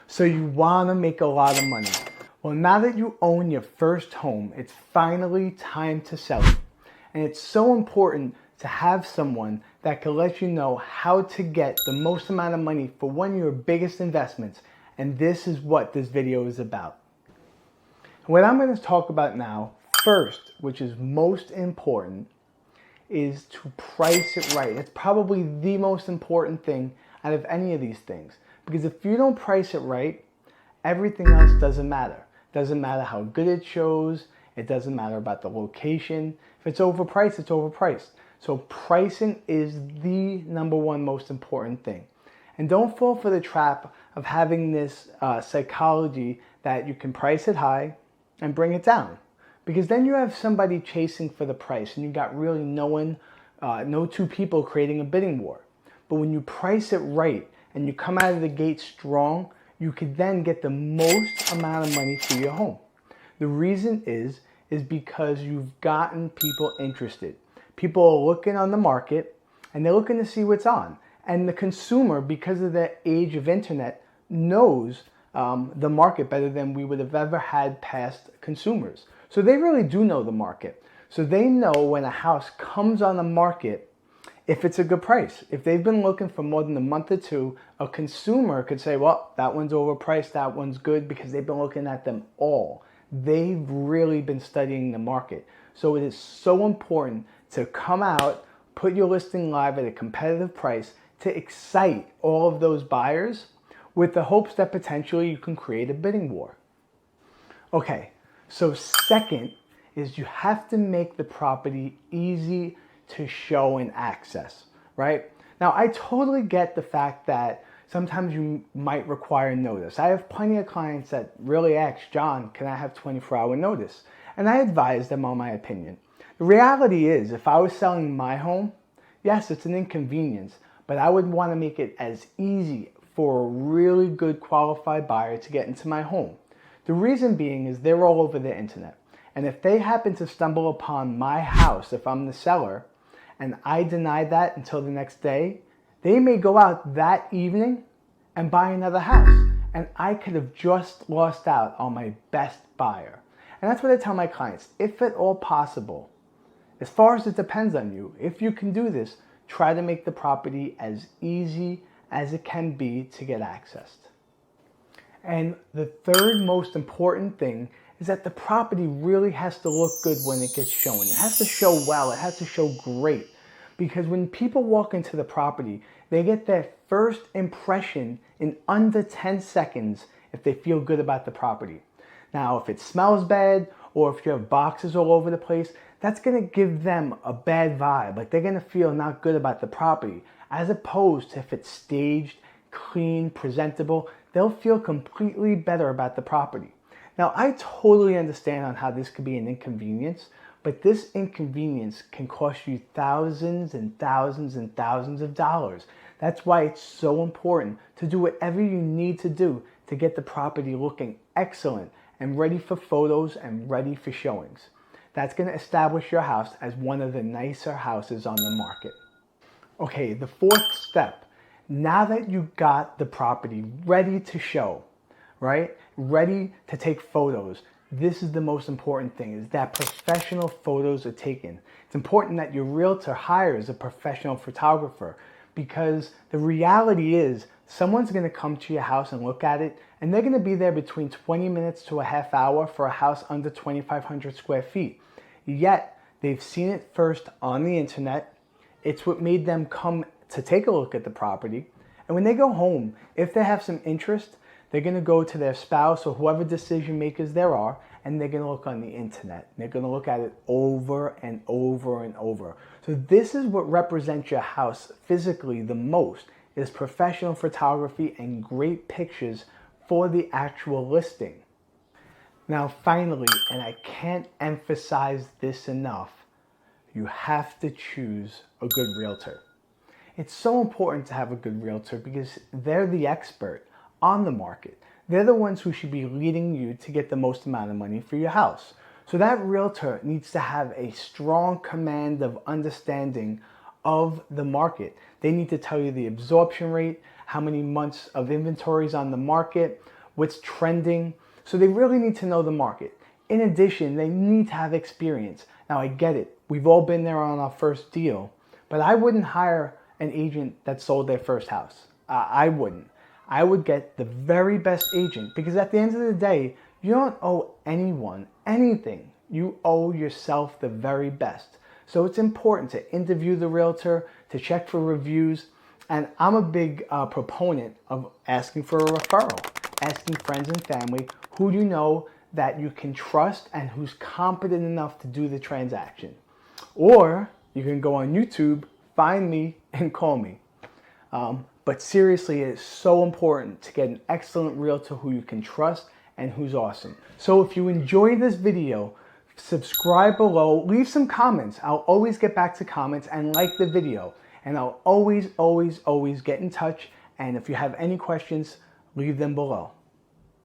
So you want to make a lot of money. Well, now that you own your first home, it's finally time to sell it. And it's so important to have someone that can let you know how to get the most amount of money for one of your biggest investments. And this is what this video is about. What I'm going to talk about now, first, which is most important, is to price it right. It's probably the most important thing out of any of these things. Because if you don't price it right, everything else doesn't matter. It doesn't matter how good it shows. It doesn't matter about the location. If it's overpriced, it's overpriced. So pricing is the number one most important thing. And don't fall for the trap of having this psychology that you can price it high and bring it down. Because then you have somebody chasing for the price and you got really no two people creating a bidding war. But when you price it right and you come out of the gate strong, you could then get the most amount of money for your home. The reason is because you've gotten people interested. People are looking on the market and they're looking to see what's on. And the consumer, because of the age of internet, knows the market better than we would have ever had past consumers. So they really do know the market. So they know when a house comes on the market, if it's a good price. If they've been looking for more than a month or two, a consumer could say, well, that one's overpriced, that one's good, because they've been looking at them all. They've really been studying the market. So it is so important to come out, put your listing live at a competitive price to excite all of those buyers with the hopes that potentially you can create a bidding war. Okay, so second is you have to make the property easy to show and access, right? Now, I totally get the fact that sometimes you might require notice. I have plenty of clients that really ask, John, can I have 24-hour notice? And I advise them on my opinion. The reality is, if I was selling my home, yes, it's an inconvenience, but I would want to make it as easy for a really good qualified buyer to get into my home. The reason being is they're all over the internet. And if they happen to stumble upon my house, if I'm the seller, and I deny that until the next day, they may go out that evening and buy another house. And I could have just lost out on my best buyer. And that's what I tell my clients. If at all possible, as far as it depends on you, if you can do this, try to make the property as easy as it can be to get accessed. And the third most important thing is that the property really has to look good when it gets shown. It has to show well, it has to show great. Because when people walk into the property, they get their first impression in under 10 seconds if they feel good about the property. Now, if it smells bad or if you have boxes all over the place, that's going to give them a bad vibe. Like they're going to feel not good about the property. As opposed to if it's staged, clean, presentable, they'll feel completely better about the property. Now, I totally understand on how this could be an inconvenience, but this inconvenience can cost you thousands and thousands and thousands of dollars. That's why it's so important to do whatever you need to do to get the property looking excellent and ready for photos and ready for showings. That's going to establish your house as one of the nicer houses on the market. Okay, the fourth step, now that you got the property ready to show, right? Ready to take photos. This is the most important thing, is that professional photos are taken. It's important that your realtor hires a professional photographer because the reality is someone's going to come to your house and look at it and they're going to be there between 20 minutes to a half hour for a house under 2,500 square feet. Yet they've seen it first on the internet. It's what made them come to take a look at the property. And when they go home, if they have some interest, they're going to go to their spouse or whoever decision makers there are, and they're going to look on the internet. They're going to look at it over and over and over. So this is what represents your house physically the most, is professional photography and great pictures for the actual listing. Now finally, and I can't emphasize this enough, you have to choose a good realtor. It's so important to have a good realtor because they're the expert on the market. They're the ones who should be leading you to get the most amount of money for your house. So that realtor needs to have a strong command of understanding of the market. They need to tell you the absorption rate, how many months of inventory is on the market, what's trending. So they really need to know the market. In addition, they need to have experience. Now I get it. We've all been there on our first deal, but I wouldn't hire an agent that sold their first house. I wouldn't. I would get the very best agent, because at the end of the day, you don't owe anyone anything. You owe yourself the very best. So it's important to interview the realtor, to check for reviews. And I'm a big proponent of asking for a referral, asking friends and family who you know that you can trust and who's competent enough to do the transaction. Or you can go on YouTube, find me, and call me. But seriously, it is so important to get an excellent realtor who you can trust and who's awesome. So if you enjoyed this video, subscribe below, leave some comments. I'll always get back to comments, and like the video. And I'll always get in touch. And if you have any questions, leave them below.